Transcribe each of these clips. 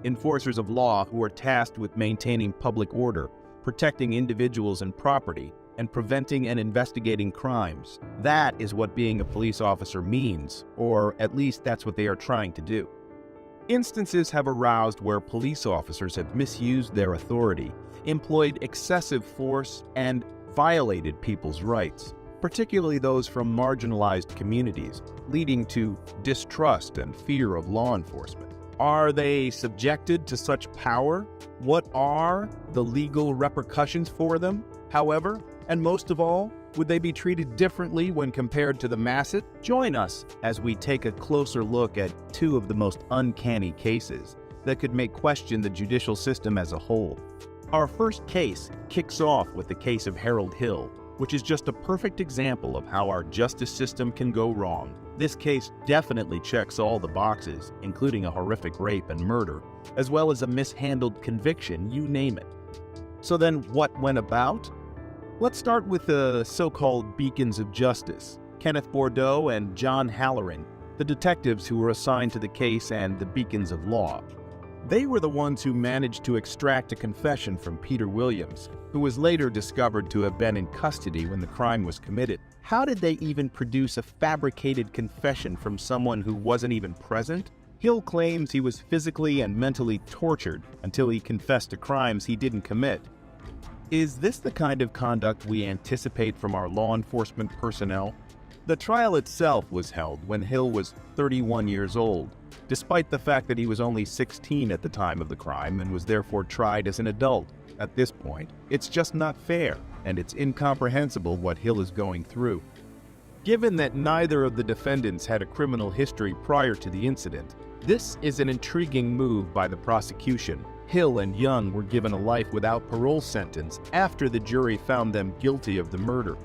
enforcers of law who are tasked with maintaining public order, protecting individuals and property, and preventing and investigating crimes. That is what being a police officer means, or at least that's what they are trying to do. Instances have aroused where police officers have misused their authority, employed excessive force, and violated people's rights, particularly those from marginalized communities, leading to distrust and fear of law enforcement. Are they subjected to such power? What are the legal repercussions for them, however? And most of all, would they be treated differently when compared to the masses? Join us as we take a closer look at two of the most uncanny cases that could make question the judicial system as a whole. Our first case kicks off with the case of Harold Hill, which is just a perfect example of how our justice system can go wrong. This case definitely checks all the boxes, including a horrific rape and murder, as well as a mishandled conviction, you name it. So then what went about? Let's start with the so-called beacons of justice, Kenneth Bordeaux and John Halloran, the detectives who were assigned to the case and the beacons of law. They were the ones who managed to extract a confession from Peter Williams, who was later discovered to have been in custody when the crime was committed. How did they even produce a fabricated confession from someone who wasn't even present? Hill claims he was physically and mentally tortured until he confessed to crimes he didn't commit. Is this the kind of conduct we anticipate from our law enforcement personnel? The trial itself was held when Hill was 31 years old, despite the fact that he was only 16 at the time of the crime and was therefore tried as an adult. At this point, it's just not fair, and it's incomprehensible what Hill is going through. Given that neither of the defendants had a criminal history prior to the incident, this is an intriguing move by the prosecution. Hill and Young were given a life without parole sentence after the jury found them guilty of the murder.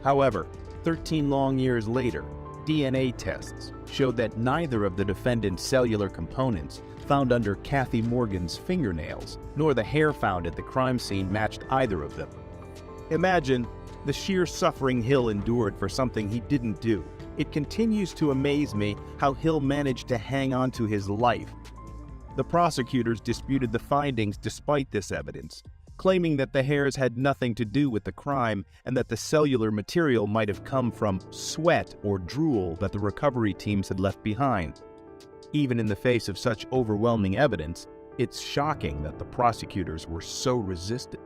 However, 13 long years later, DNA tests showed that neither of the defendants' cellular components found under Kathy Morgan's fingernails, nor the hair found at the crime scene matched either of them. Imagine the sheer suffering Hill endured for something he didn't do. It continues to amaze me how Hill managed to hang on to his life. The prosecutors disputed the findings despite this evidence, claiming that the hairs had nothing to do with the crime and that the cellular material might have come from sweat or drool that the recovery teams had left behind. Even in the face of such overwhelming evidence, it's shocking that the prosecutors were so resistant.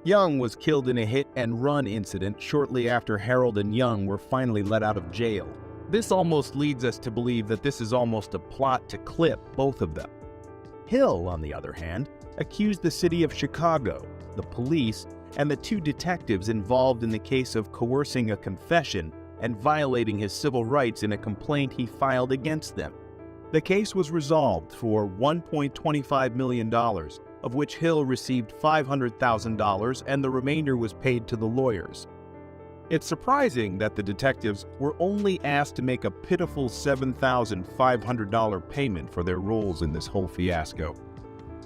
Young was killed in a hit-and-run incident shortly after Harold and Young were finally let out of jail. This almost leads us to believe that this is almost a plot to clip both of them. Hill, on the other hand, accused the city of Chicago, the police, and the two detectives involved in the case of coercing a confession and violating his civil rights in a complaint he filed against them. The case was resolved for $1.25 million, of which Hill received $500,000 and the remainder was paid to the lawyers. It's surprising that the detectives were only asked to make a pitiful $7,500 payment for their roles in this whole fiasco.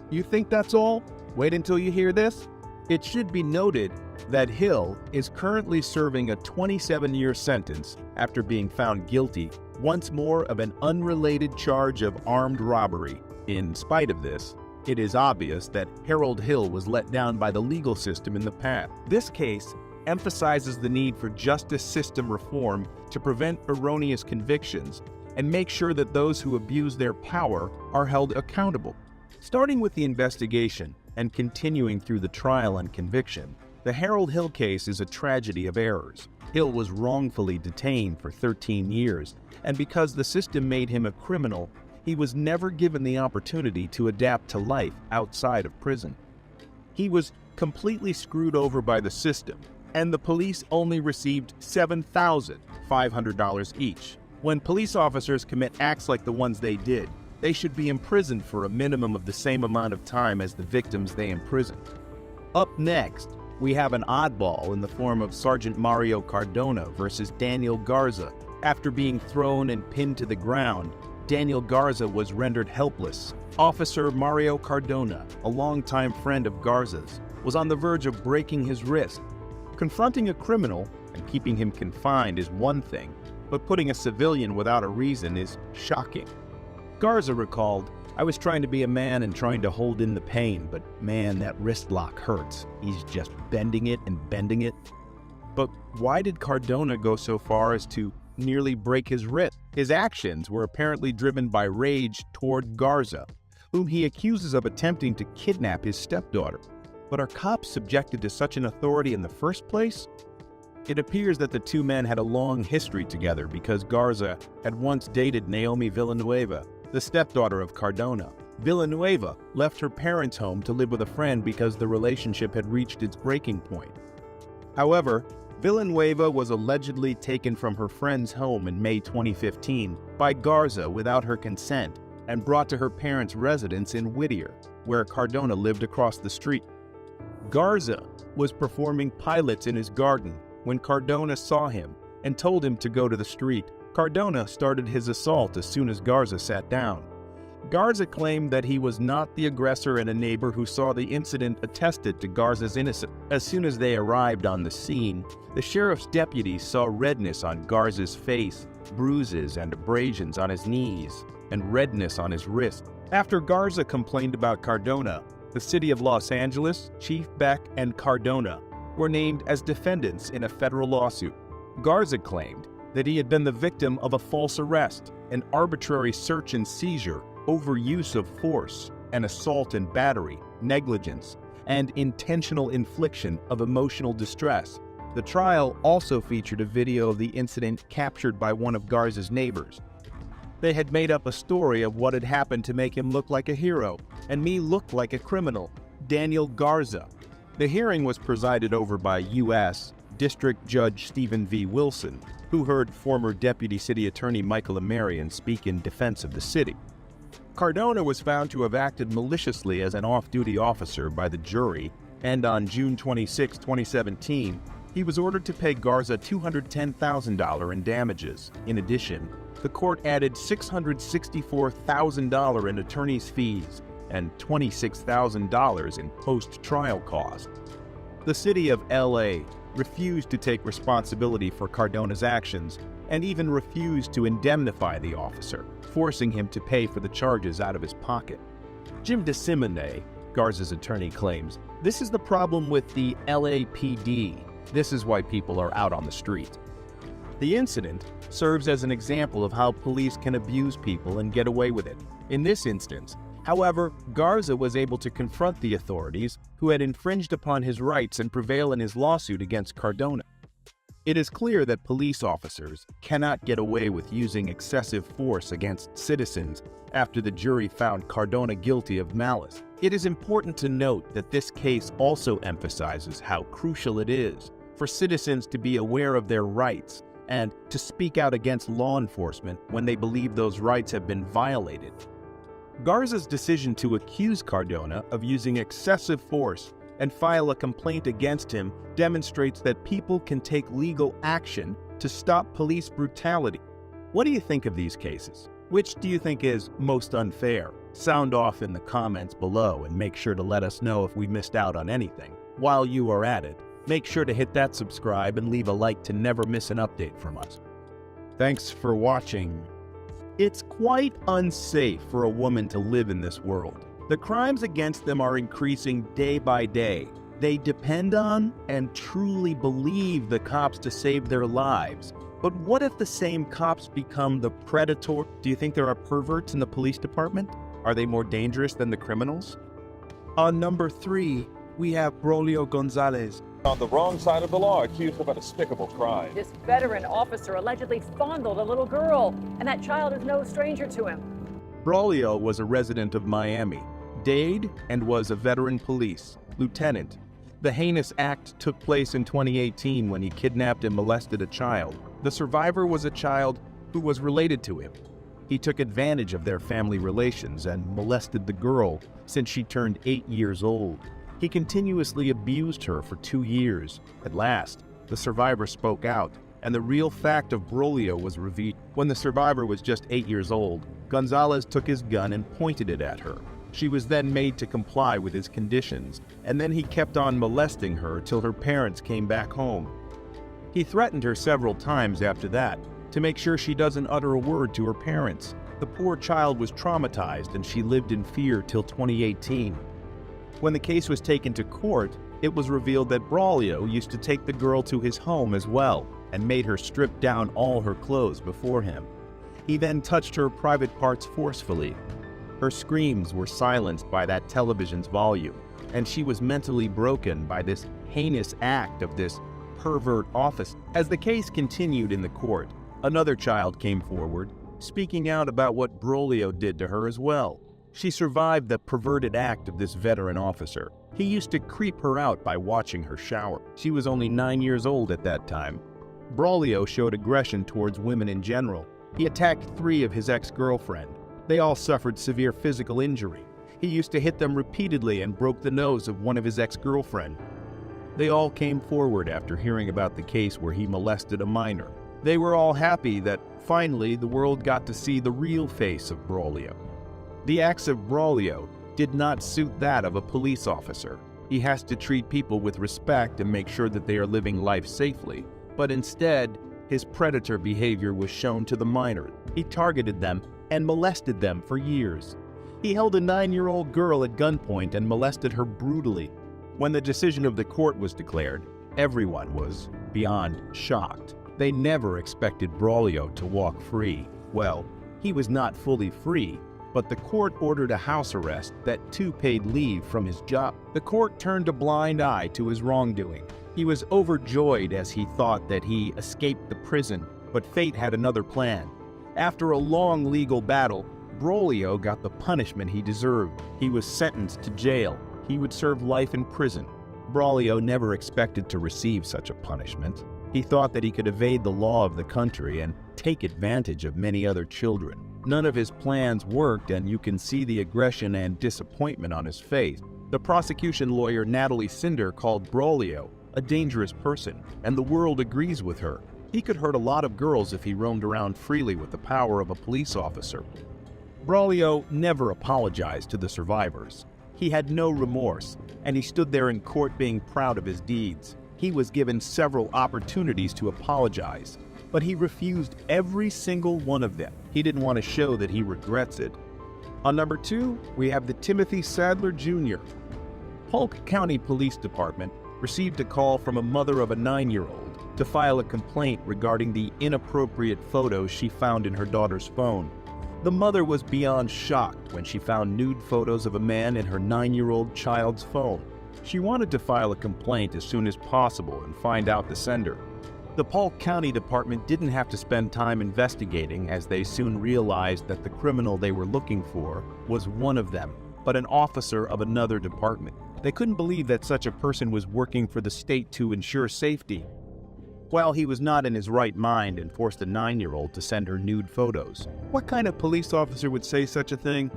You think that's all? Wait until you hear this. It should be noted that Hill is currently serving a 27-year sentence after being found guilty once more of an unrelated charge of armed robbery. In spite of this, it is obvious that Harold Hill was let down by the legal system in the past. This case emphasizes the need for justice system reform to prevent erroneous convictions and make sure that those who abuse their power are held accountable. Starting with the investigation and continuing through the trial and conviction, the Harold Hill case is a tragedy of errors. Hill was wrongfully detained for 13 years, and because the system made him a criminal, he was never given the opportunity to adapt to life outside of prison. He was completely screwed over by the system, and the police only received $7,500 each. When police officers commit acts like the ones they did, they should be imprisoned for a minimum of the same amount of time as the victims they imprisoned. Up next, we have an oddball in the form of Sergeant Mario Cardona versus Daniel Garza. After being thrown and pinned to the ground, Daniel Garza was rendered helpless. Officer Mario Cardona, a longtime friend of Garza's, was on the verge of breaking his wrist. Confronting a criminal and keeping him confined is one thing, but putting a civilian without a reason is shocking. Garza recalled, I was trying to be a man and trying to hold in the pain, but man, that wrist lock hurts. He's just bending it and bending it. But why did Cardona go so far as to nearly break his wrist? His actions were apparently driven by rage toward Garza, whom he accuses of attempting to kidnap his stepdaughter. But are cops subjected to such an authority in the first place? It appears that the two men had a long history together because Garza had once dated Naomi Villanueva, the stepdaughter of Cardona. Villanueva left her parents' home to live with a friend because the relationship had reached its breaking point. However, Villanueva was allegedly taken from her friend's home in May 2015 by Garza without her consent and brought to her parents' residence in Whittier, where Cardona lived across the street. Garza was performing pilates in his garden when Cardona saw him and told him to go to the street. Cardona started his assault as soon as Garza sat down. Garza claimed that he was not the aggressor, and a neighbor who saw the incident attested to Garza's innocence. As soon as they arrived on the scene, the sheriff's deputies saw redness on Garza's face, bruises and abrasions on his knees, and redness on his wrist. After Garza complained about Cardona, the city of Los Angeles, Chief Beck, and Cardona were named as defendants in a federal lawsuit. Garza claimed that he had been the victim of a false arrest, an arbitrary search and seizure, overuse of force, an assault and battery, negligence, and intentional infliction of emotional distress. The trial also featured a video of the incident captured by one of Garza's neighbors. They had made up a story of what had happened to make him look like a hero, and me look like a criminal, Daniel Garza. The hearing was presided over by U.S. District Judge Stephen V. Wilson, who heard former Deputy City Attorney Michael Amarian speak in defense of the city. Cardona was found to have acted maliciously as an off-duty officer by the jury, and on June 26, 2017, he was ordered to pay Garza $210,000 in damages. In addition, the court added $664,000 in attorney's fees and $26,000 in post-trial costs. The city of L.A. refused to take responsibility for Cardona's actions and even refused to indemnify the officer, forcing him to pay for the charges out of his pocket. Jim DeSimone, Garza's attorney, claims, "This is the problem with the LAPD. This is why people are out on the street." The incident serves as an example of how police can abuse people and get away with it. In this instance, however, Garza was able to confront the authorities who had infringed upon his rights and prevail in his lawsuit against Cardona. It is clear that police officers cannot get away with using excessive force against citizens after the jury found Cardona guilty of malice. It is important to note that this case also emphasizes how crucial it is for citizens to be aware of their rights and to speak out against law enforcement when they believe those rights have been violated. Garza's decision to accuse Cardona of using excessive force and file a complaint against him demonstrates that people can take legal action to stop police brutality. What do you think of these cases? Which do you think is most unfair? Sound off in the comments below and make sure to let us know if we missed out on anything. While you are at it, make sure to hit that subscribe and leave a like to never miss an update from us. Thanks for watching. It's quite unsafe for a woman to live in this world. The crimes against them are increasing day by day. They depend on and truly believe the cops to save their lives. But what if the same cops become the predator? Do you think there are perverts in the police department? Are they more dangerous than the criminals? On number 3, we have Braulio Gonzalez. On the wrong side of the law, accused of a despicable crime. This veteran officer allegedly fondled a little girl, and that child is no stranger to him. Braulio was a resident of Miami, dated and was a veteran police lieutenant. The heinous act took place in 2018 when he kidnapped and molested a child. The survivor was a child who was related to him. He took advantage of their family relations and molested the girl since she turned 8 years old. He continuously abused her for 2 years. At last, the survivor spoke out, and the real fact of Braulio was revealed. When the survivor was just 8 years old, Gonzalez took his gun and pointed it at her. She was then made to comply with his conditions, and then he kept on molesting her till her parents came back home. He threatened her several times after that to make sure she doesn't utter a word to her parents. The poor child was traumatized and she lived in fear till 2018. When the case was taken to court, it was revealed that Braulio used to take the girl to his home as well and made her strip down all her clothes before him. He then touched her private parts forcefully. Her screams were silenced by that television's volume, and she was mentally broken by this heinous act of this pervert officer. As the case continued in the court, another child came forward, speaking out about what Braulio did to her as well. She survived the perverted act of this veteran officer. He used to creep her out by watching her shower. She was only 9 years old at that time. Braulio showed aggression towards women in general. He attacked 3 of his ex-girlfriends. They all suffered severe physical injury. He used to hit them repeatedly and broke the nose of one of his ex-girlfriends. They all came forward after hearing about the case where he molested a minor. They were all happy that finally the world got to see the real face of Braulio. The acts of Braulio did not suit that of a police officer. He has to treat people with respect and make sure that they are living life safely. But instead, his predator behavior was shown to the minors. He targeted them and molested them for years. He held a 9-year-old girl at gunpoint and molested her brutally. When the decision of the court was declared, everyone was beyond shocked. They never expected Braulio to walk free. Well, he was not fully free, but the court ordered a house arrest that 2 paid leave from his job. The court turned a blind eye to his wrongdoing. He was overjoyed as he thought that he escaped the prison, but fate had another plan. After a long legal battle, Braulio got the punishment he deserved. He was sentenced to jail. He would serve life in prison. Braulio never expected to receive such a punishment. He thought that he could evade the law of the country and take advantage of many other children. None of his plans worked, and you can see the aggression and disappointment on his face. The prosecution lawyer Natalie Cinder called Braulio a dangerous person, and the world agrees with her. He could hurt a lot of girls if he roamed around freely with the power of a police officer. Braulio never apologized to the survivors. He had no remorse, and he stood there in court being proud of his deeds. He was given several opportunities to apologize, but he refused every single one of them. He didn't want to show that he regrets it. On number 2, we have the Timothy Sadler Jr. Polk County Police Department received a call from a mother of a 9-year-old to file a complaint regarding the inappropriate photos she found in her daughter's phone. The mother was beyond shocked when she found nude photos of a man in her 9-year-old child's phone. She wanted to file a complaint as soon as possible and find out the sender. The Polk County Department didn't have to spend time investigating, as they soon realized that the criminal they were looking for was one of them, but an officer of another department. They couldn't believe that such a person was working for the state to ensure safety. Well, he was not in his right mind and forced a 9-year-old to send her nude photos. What kind of police officer would say such a thing?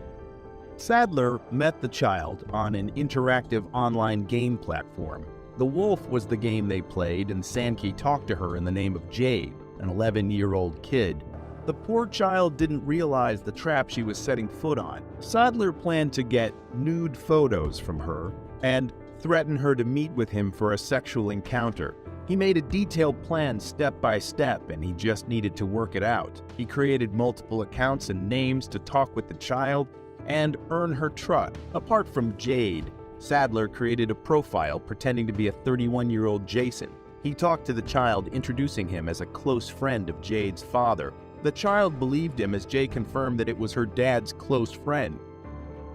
Sadler met the child on an interactive online game platform. The Wolf was the game they played, and Sankey talked to her in the name of Jade, an 11-year-old kid. The poor child didn't realize the trap she was setting foot on. Sadler planned to get nude photos from her and threatened her to meet with him for a sexual encounter. He made a detailed plan step by step, and he just needed to work it out. He created multiple accounts and names to talk with the child and earn her trust. Apart from Jade, Sadler created a profile pretending to be a 31-year-old Jason. He talked to the child, introducing him as a close friend of Jade's father. The child believed him, as Jay confirmed that it was her dad's close friend.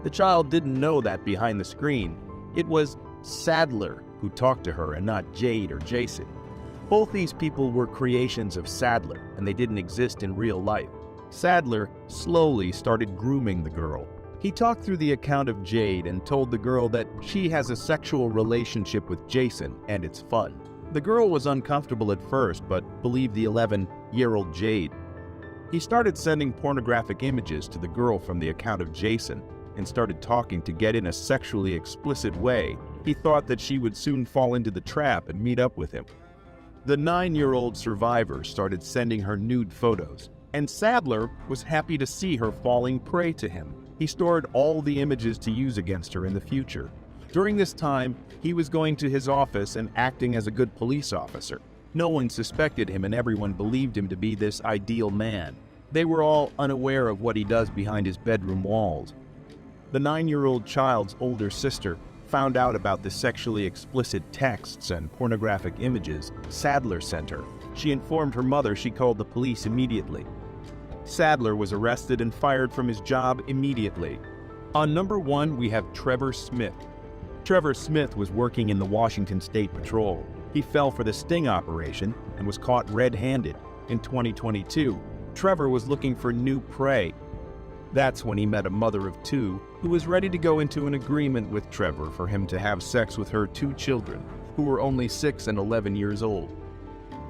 The child didn't know that behind the screen, it was Sadler who talked to her and not Jade or Jason. Both these people were creations of Sadler, and they didn't exist in real life. Sadler slowly started grooming the girl. He talked through the account of Jade and told the girl that she has a sexual relationship with Jason and it's fun. The girl was uncomfortable at first, but believed the 11-year-old Jade. He started sending pornographic images to the girl from the account of Jason and started talking to get in a sexually explicit way. He thought that she would soon fall into the trap and meet up with him. The 9-year-old survivor started sending her nude photos, and Sadler was happy to see her falling prey to him. He stored all the images to use against her in the future. During this time, he was going to his office and acting as a good police officer. No one suspected him, and everyone believed him to be this ideal man. They were all unaware of what he does behind his bedroom walls. The 9-year-old child's older sister found out about the sexually explicit texts and pornographic images Sadler sent her. She informed her mother. She called the police immediately. Sadler was arrested and fired from his job immediately. On number 1, we have Trevor Smith. Trevor Smith was working in the Washington State Patrol. He fell for the sting operation and was caught red-handed. In 2022, Trevor was looking for new prey. That's when he met a mother of 2 who was ready to go into an agreement with Trevor for him to have sex with her 2 children, who were only 6 and 11 years old.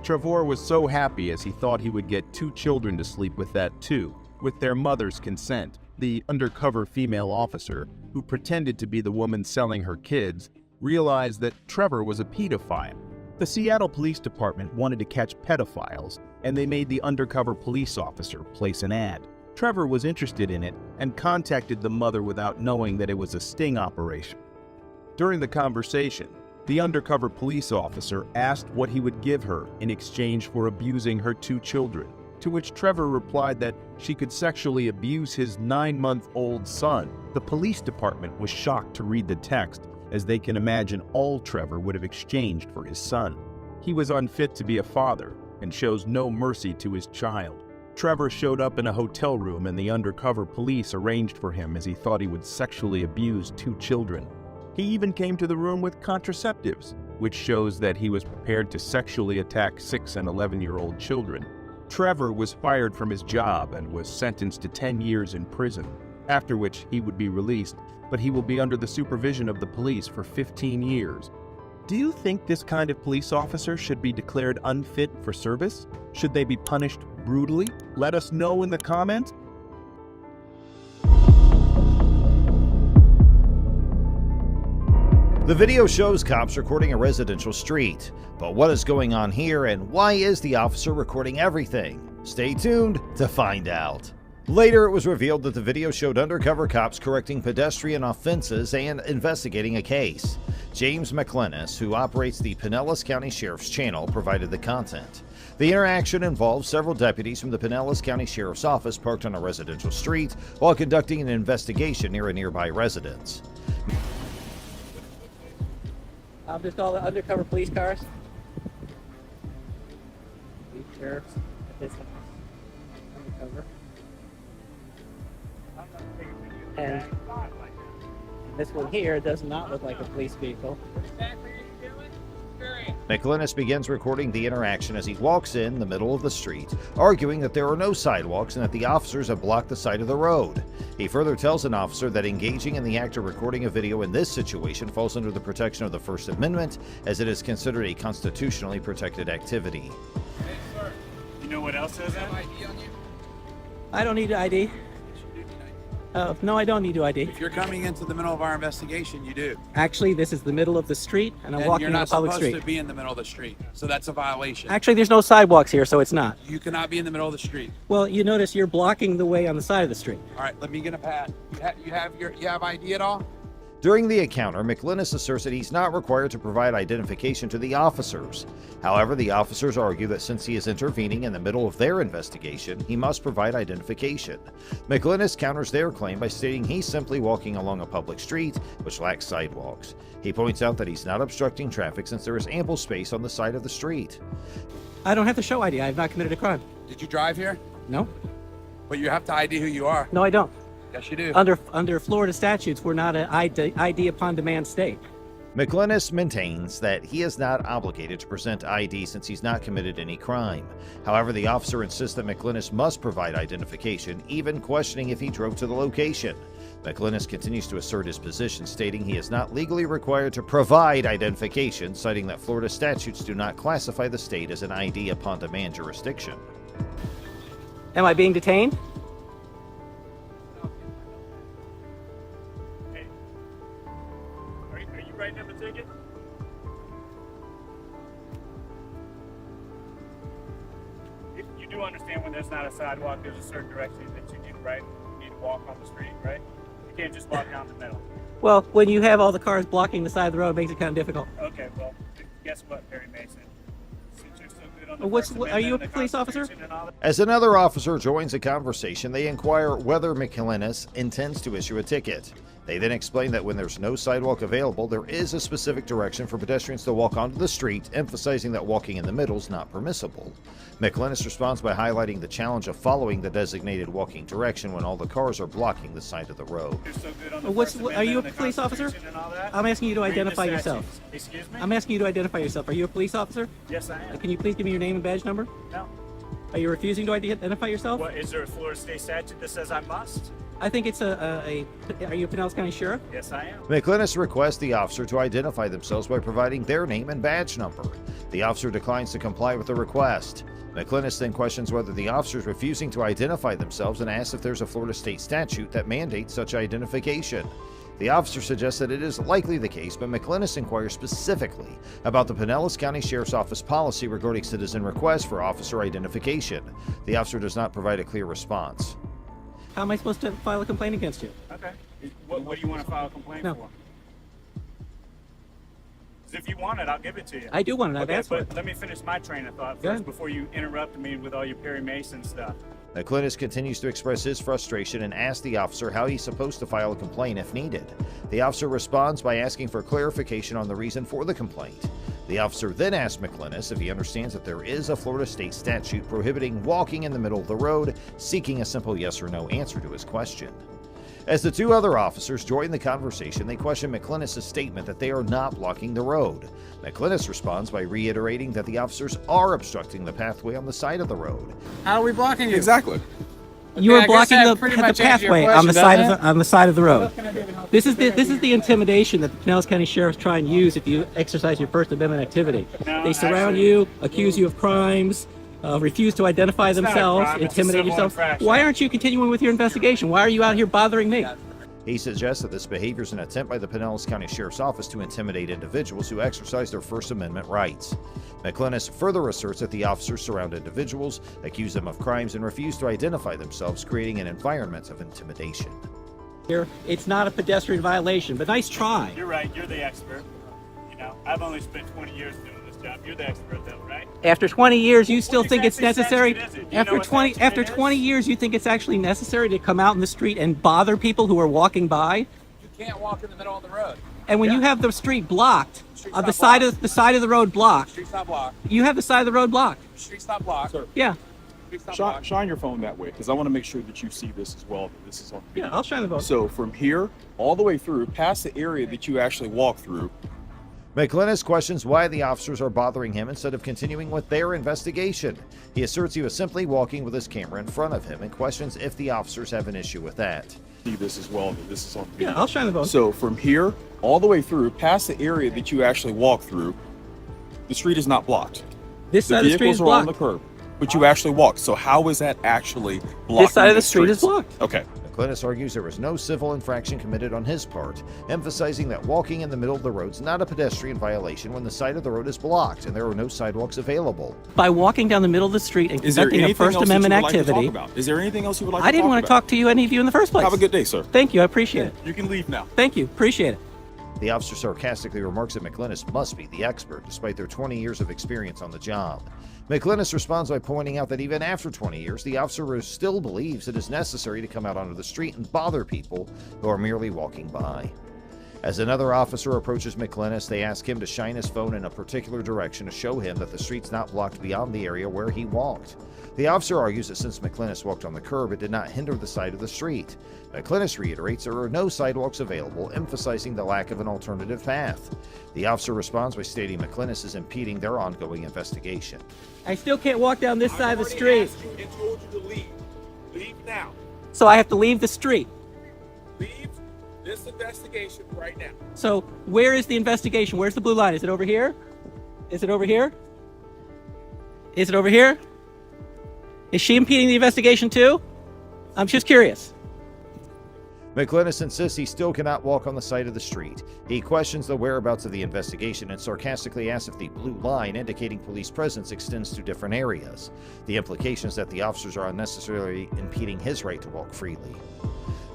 Trevor was so happy as he thought he would get 2 children to sleep with that too, with their mother's consent. The undercover female officer, who pretended to be the woman selling her kids, realized that Trevor was a pedophile. The Seattle Police Department wanted to catch pedophiles, and they made the undercover police officer place an ad. Trevor was interested in it and contacted the mother without knowing that it was a sting operation. During the conversation, the undercover police officer asked what he would give her in exchange for abusing her 2 children, to which Trevor replied that she could sexually abuse his 9-month-old son. The police department was shocked to read the text, as they can imagine all Trevor would have exchanged for his son. He was unfit to be a father and shows no mercy to his child. Trevor showed up in a hotel room and the undercover police arranged for him as he thought he would sexually abuse 2 children. He even came to the room with contraceptives, which shows that he was prepared to sexually attack 6 and 11-year-old children. Trevor was fired from his job and was sentenced to 10 years in prison, after which he would be released, but he will be under the supervision of the police for 15 years. Do you think this kind of police officer should be declared unfit for service? Should they be punished brutally? Let us know in the comments. The video shows cops recording a residential street. But what is going on here, and why is the officer recording everything? Stay tuned to find out. Later, it was revealed that the video showed undercover cops correcting pedestrian offenses and investigating a case. James McLennis, who operates the Pinellas County Sheriff's Channel, provided the content. The interaction involved several deputies from the Pinellas County Sheriff's Office parked on a residential street while conducting an investigation near a nearby residence. Just all the undercover police cars. Sheriff's. This undercover. And this one here does not look like a police vehicle. McLennis begins recording the interaction as he walks in the middle of the street, arguing that there are no sidewalks and that the officers have blocked the side of the road. He further tells an officer that engaging in the act of recording a video in this situation falls under the protection of the First Amendment, as it is considered a constitutionally protected activity. Hey, sir. You know what else says that? ID on you? I don't need ID. No, I don't need to ID. If you're coming into the middle of our investigation, you do. Actually, this is the middle of the street, and I'm walking you're on a not public supposed street. to be in the middle of the street, so that's a violation. Actually, there's no sidewalks here, so it's not. You cannot be in the middle of the street. Well, you notice you're blocking the way on the side of the street. All right, let me get a pad. You have ID at all? During the encounter, McLennis asserts that he's not required to provide identification to the officers. However, the officers argue that since he is intervening in the middle of their investigation, he must provide identification. McLennis counters their claim by stating he's simply walking along a public street, which lacks sidewalks. He points out that he's not obstructing traffic since there is ample space on the side of the street. I don't have to show ID. I have not committed a crime. Did you drive here? No. But you have to ID who you are. No, I don't. Yes, you do. Under Florida statutes, we're not an ID upon demand state. McLennis maintains that he is not obligated to present ID since he's not committed any crime. However, the officer insists that McLennis must provide identification, even questioning if he drove to the location. McLennis continues to assert his position, stating he is not legally required to provide identification, citing that Florida statutes do not classify the state as an ID upon demand jurisdiction. Am I being detained? Are you writing up a ticket? You do understand when there's not a sidewalk, there's a certain direction that you need, right? You need to walk on the street, right? You can't just walk down the middle. Well, when you have all the cars blocking the side of the road, it makes it kind of difficult. Okay, well, guess what, Perry Mason? Since you're so good good on the What's First are you a Amendment and the police officer? Constitution and all that. As another officer joins the conversation, they inquire whether McClennis intends to issue a ticket. They then explain that when there's no sidewalk available, there is a specific direction for pedestrians to walk onto the street, emphasizing that walking in the middle is not permissible. McClennis responds by highlighting the challenge of following the designated walking direction when all the cars are blocking the side of the road. You're so good on the What's First are you a Amendment and the police officer? Constitution and all that. I'm asking you to Read the identify yourself. statutes. Excuse me? I'm asking you to identify yourself. Are you a police officer? Yes, I am. Can you please give me your name and badge number? No. Are you refusing to identify yourself? What, is there a Florida state statute that says I must? I think it's are you a Pinellas County Sheriff? Yes, I am. McClennis requests the officer to identify themselves by providing their name and badge number. The officer declines to comply with the request. McClennis then questions whether the officer is refusing to identify themselves and asks if there's a Florida state statute that mandates such identification. The officer suggests that it is likely the case, but McClennis inquires specifically about the Pinellas County Sheriff's Office policy regarding citizen requests for officer identification. The officer does not provide a clear response. How am I supposed to file a complaint against you? Okay. What do you want to file a complaint No. for? 'Cause if you want it, I'll give it to you. I do want it. I've Okay, asked for but it. let me finish my train of thought Go first ahead. before you interrupt me with all your Perry Mason stuff. McClennis continues to express his frustration and asks the officer how he's supposed to file a complaint if needed. The officer responds by asking for clarification on the reason for the complaint. The officer then asks McClennis if he understands that there is a Florida state statute prohibiting walking in the middle of the road, seeking a simple yes or no answer to his question. As the two other officers join the conversation, they question McClennis' statement that they are not blocking the road. McClennis responds by reiterating that the officers are obstructing the pathway on the side of the road. How are we blocking you? Exactly. You I are guess blocking that the pretty much answers your pathway on question, the side doesn't of on the side of the road. This is the intimidation that the Pinellas County Sheriff's try and use if you exercise your First Amendment activity. No, They surround actually- you, accuse you of crimes, refuse to identify not a themselves, crime, it's a intimidate civil yourself. infraction. Why aren't you continuing with your investigation? Why are you out here bothering me? He suggests that this behavior is an attempt by the Pinellas County Sheriff's Office to intimidate individuals who exercise their First Amendment rights. McClennis further asserts that the officers surround individuals, accuse them of crimes, and refuse to identify themselves, creating an environment of intimidation. Here, it's not a pedestrian violation, but nice try. You're right. You're the expert. You know, I've only spent 20 years doing this job. You're the expert, though, right? After 20 years, you still What think it's exactly necessary? statute is it? Do you know After what 20 statute after it is? 20 years, you think it's actually necessary to come out in the street and bother people who are walking by? You can't walk in the middle of the road. And when you have the street blocked, Street's the not side blocked. of the side of the road blocked, Street's not blocked. you have the side of the road blocked. Street's not blocked. Sir, Yeah, Street's not shine, blocked. shine your phone that way, because I want to make sure that you see this as well. That this is on yeah, video. I'll shine the vote. So from here all the way through, past the area that you actually walk through, McClennis questions why the officers are bothering him instead of continuing with their investigation. He asserts he was simply walking with his camera in front of him and questions if the officers have an issue with that. see this as well. That this is on video. Yeah, I'll shine the vote. So from here all the way through, past the area that you actually walk through, the street is not blocked. This The side of the street vehicles is are on the blocked. curb, but you actually walk. So how is that actually blocking This side of the street is streets? blocked. Okay. McClennis argues there was no civil infraction committed on his part, emphasizing that walking in the middle of the road is not a pedestrian violation when the side of the road is blocked and there are no sidewalks available. By walking down the middle of the street and Is there conducting a anything First else that Amendment you would like to activity, talk about? Is there anything else you would like I to didn't talk want to about? talk to you, any of you, in the first place. Have a good day, sir. Thank you, I appreciate it. You can leave now. Thank you, appreciate it. The officer sarcastically remarks that McClennis must be the expert, despite their 20 years of experience on the job. McClennis responds by pointing out that even after 20 years, the officer still believes it is necessary to come out onto the street and bother people who are merely walking by. As another officer approaches McClennis, they ask him to shine his phone in a particular direction to show him that the street's not blocked beyond the area where he walked. The officer argues that since McClennis walked on the curb, it did not hinder the side of the street. McClennis reiterates there are no sidewalks available, emphasizing the lack of an alternative path. The officer responds by stating McClennis is impeding their ongoing investigation. I still can't walk down this side of the street, And told you to leave. Leave now. so I have to leave the street. Leave this investigation right now. So where is the investigation? Where's the blue line? Is it over here? Is it over here? Is it over here? Is she impeding the investigation too? I'm just curious. McClennis insists he still cannot walk on the side of the street. He questions the whereabouts of the investigation and sarcastically asks if the blue line indicating police presence extends to different areas. The implication is that the officers are unnecessarily impeding his right to walk freely.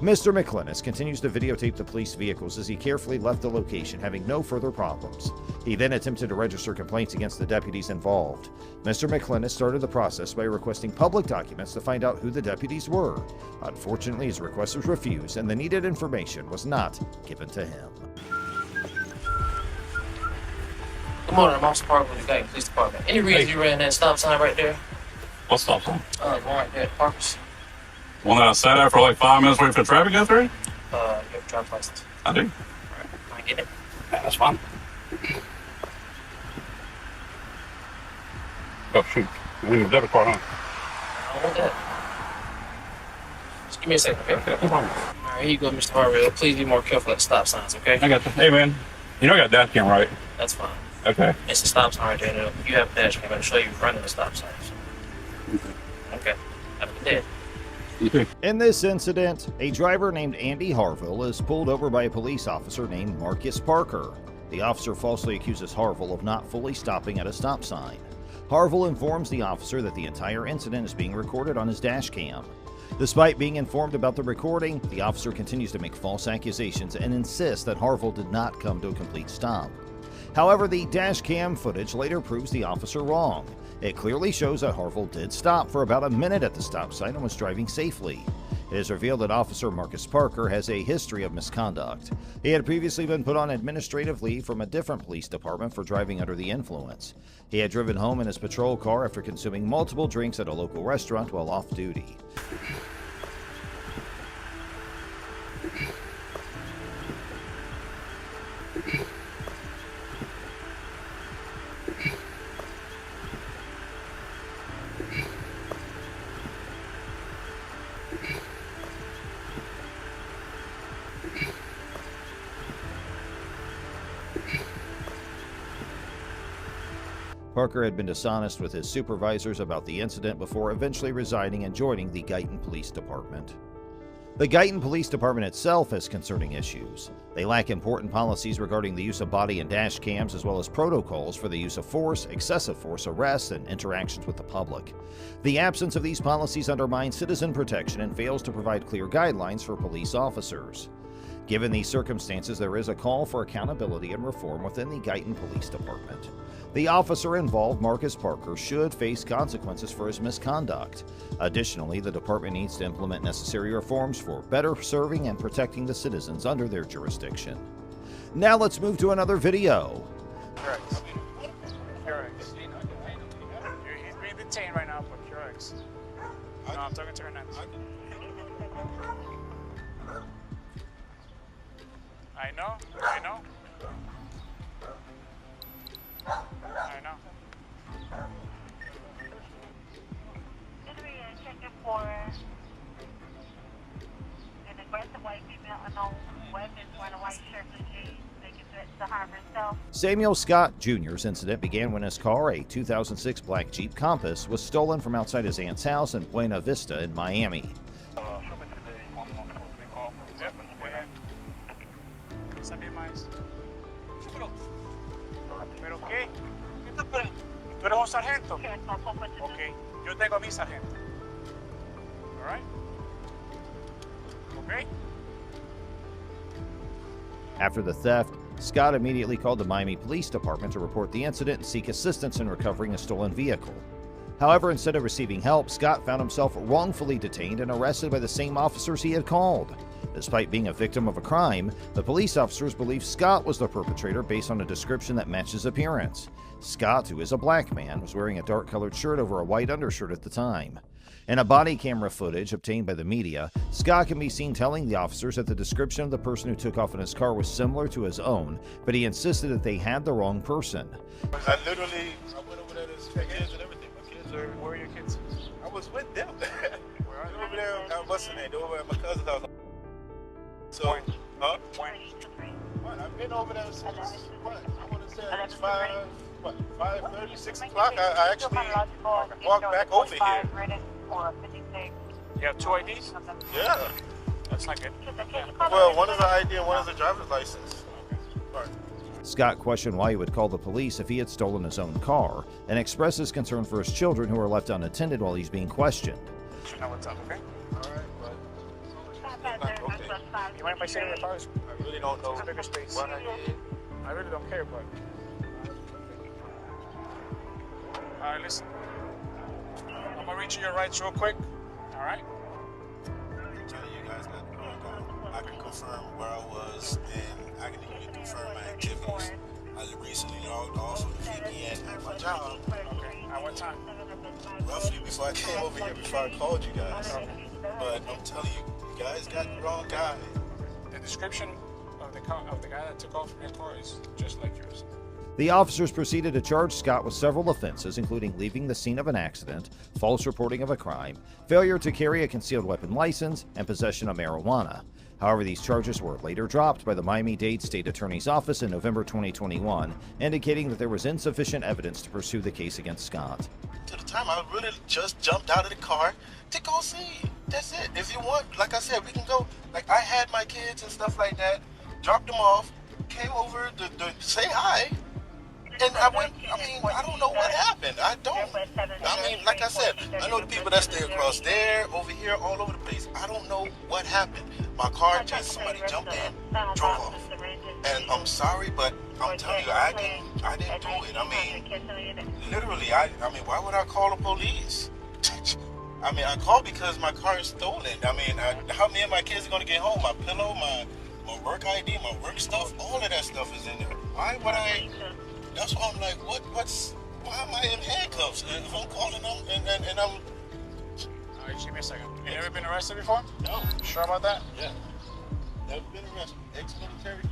Mr. McClinnis continues to videotape the police vehicles as he carefully left the location, having no further problems. He then attempted to register complaints against the deputies involved. Mr. McClinnis started the process by requesting public documents to find out who the deputies were. Unfortunately, his request was refused and the needed information was not given to him. Good morning, I'm Officer Parker with the Guyton Police Department. Any reason you ran that stop sign right there? What stop sign? The one right there at Parker's. One that I sat there for like 5 minutes waiting for traffic to go through? You have a driver's license. I do. Can I get it? Yeah, that's fine. Oh, shoot. We need a debit card, huh? I don't want that. Just give me a second, okay? Okay, no problem. All right, here you go, Mr. Harville. Please be more careful at stop signs, okay? I got you. Hey, man. You know I got a dash cam, right? That's fine. Okay. It's a stop sign right there. And you have a dash cam. I'll show you running the stop signs. Okay. Have a good day. You too. In this incident, a driver named Andy Harville is pulled over by a police officer named Marcus Parker. The officer falsely accuses Harville of not fully stopping at a stop sign. Harville informs the officer that the entire incident is being recorded on his dash cam. Despite being informed about the recording, the officer continues to make false accusations and insists that Harville did not come to a complete stop. However, the dash cam footage later proves the officer wrong. It clearly shows that Harville did stop for about a minute at the stop sign and was driving safely. It is revealed that Officer Marcus Parker has a history of misconduct. He had previously been put on administrative leave from a different police department for driving under the influence. He had driven home in his patrol car after consuming multiple drinks at a local restaurant while off duty. Parker had been dishonest with his supervisors about the incident before eventually resigning and joining the Guyton Police Department. The Guyton Police Department itself has concerning issues. They lack important policies regarding the use of body and dash cams, as well as protocols for the use of force, excessive force arrests, and interactions with the public. The absence of these policies undermines citizen protection and fails to provide clear guidelines for police officers. Given these circumstances, there is a call for accountability and reform within the Guyton Police Department. The officer involved, Marcus Parker, should face consequences for his misconduct. Additionally, the department needs to implement necessary reforms for better serving and protecting the citizens under their jurisdiction. Now let's move to another video. Correct. He's being detained right now for drugs. No, I'm talking to her next. I know. I know. Checking for an aggressive white female, unknown weapon, wearing a white shirt and jeans, making threats to harm herself. Samuel Scott Jr.'s incident began when his car, a 2006 black Jeep Compass, was stolen from outside his aunt's house in Buena Vista in Miami. ¿Pero qué? ¿Tú eres un sargento? Ok, yo tengo a mi sargento. All right? Okay? After the theft, Scott immediately called the Miami Police Department to report the incident and seek assistance in recovering a stolen vehicle. However, instead of receiving help, Scott found himself wrongfully detained and arrested by the same officers he had called. Despite being a victim of a crime, the police officers believe Scott was the perpetrator based on a description that matched his appearance. Scott, who is a black man, was wearing a dark-colored shirt over a white undershirt at the time. In a body camera footage obtained by the media, Scott can be seen telling the officers that the description of the person who took off in his car was similar to his own, but he insisted that they had the wrong person. I went over there to check kids and everything. My kids are, Where are your kids? I was with them. Where are Over there, what's the name? They were over at my cousin's house. So, huh? What? I've been over there since, what? I want to say it's 5:30, 6 o'clock. I actually walked back over here. You have 2 IDs? Yeah. That's not good. Well, one is an ID and one is a driver's license. Right. Scott questioned why he would call the police if he had stolen his own car, and expressed his concern for his children who were left unattended while he's being questioned. You know what's up, okay? All right, but... Okay. You mind if I sit in the cars? I really don't know It's a bigger space. what I did. I really don't care, but. Alright, listen. I'm gonna reach you your rights real quick. Alright? I'm telling you guys that I can confirm where I was, and I can even confirm my activities. I recently logged off of the VPN at my job. Okay. At what time? Roughly before I came over here, before I called you guys. But I'm telling you, you guys got the wrong guy. The description of the guy that took off from your car is just like yours. The officers proceeded to charge Scott with several offenses, including leaving the scene of an accident, false reporting of a crime, failure to carry a concealed weapon license, and possession of marijuana. However, these charges were later dropped by the Miami-Dade State Attorney's Office in November 2021, indicating that there was insufficient evidence to pursue the case against Scott. To the time, I really just jumped out of the car to go see. That's it. If you want, like I said, we can go. Like, I had my kids and stuff like that, dropped them off, came over to say hi. And I went, I don't know what happened. I mean, like I said, I know the people that stay across there, over here, all over the place. I don't know what happened. My car just, somebody jumped in, drove off. And I'm sorry, but I'm telling you, I didn't do it. I mean, literally, I mean, why would I call the police? I mean, I called because my car is stolen. I mean, how me and my kids are going to get home? My pillow, my work ID, my work stuff, all of that stuff is in there. Why would I? That's why I'm like, why am I in handcuffs? If I'm calling them and I'm... All right, give me a second. You never been arrested before? No. Sure about that? Yeah. Never been arrested. Ex-military.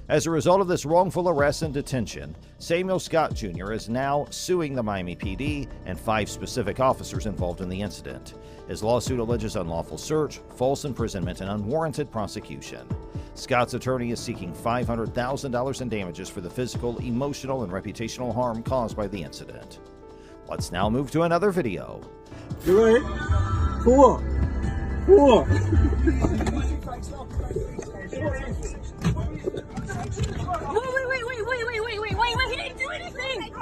As a result of this wrongful arrest and detention, Samuel Scott Jr. is now suing the Miami PD and 5 specific officers involved in the incident. His lawsuit alleges unlawful search, false imprisonment, and unwarranted prosecution. Scott's attorney is seeking $500,000 in damages for the physical, emotional, and reputational harm caused by the incident. Let's now move to another video. Degrade. Four. Wait, he didn't do anything!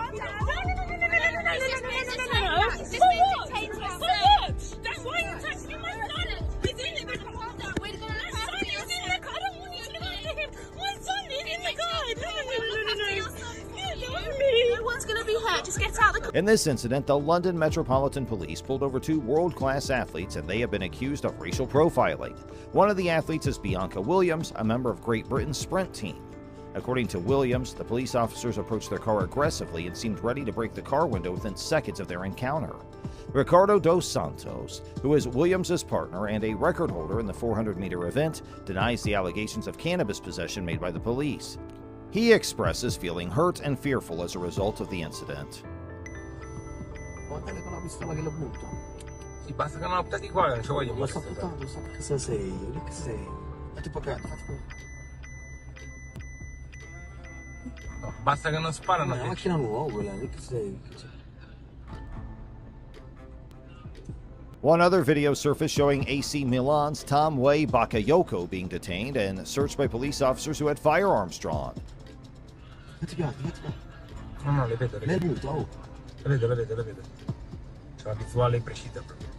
That's why you touched me, my son! He's in it! My son is in the car! No one's gonna be hurt, just get out of the car! In this incident, the London Metropolitan Police pulled over 2 world-class athletes, and they have been accused of racial profiling. One of the athletes is Bianca Williams, a member of Great Britain's sprint team. According to Williams, the police officers approached their car aggressively and seemed ready to break the car window within seconds of their encounter. Ricardo dos Santos, who is Williams' partner and a record holder in the 400-meter event, denies the allegations of cannabis possession made by the police. He expresses feeling hurt and fearful as a result of the incident. Basta che non sparano. È una macchina nuova quella, che sei. One other video surfaced showing AC Milan's Tom Way Bakayoko being detained and searched by police officers who had firearms drawn. No, le vedo. Le vedo. C'è la visuale precisa proprio.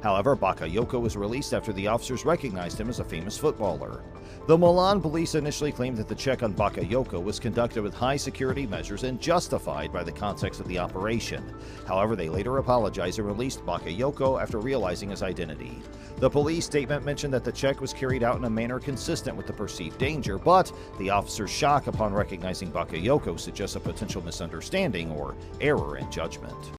However, Bakayoko was released after the officers recognized him as a famous footballer. The Milan police initially claimed that the check on Bakayoko was conducted with high security measures and justified by the context of the operation. However, they later apologized and released Bakayoko after realizing his identity. The police statement mentioned that the check was carried out in a manner consistent with the perceived danger, but the officer's shock upon recognizing Bakayoko suggests a potential misunderstanding or error in judgment.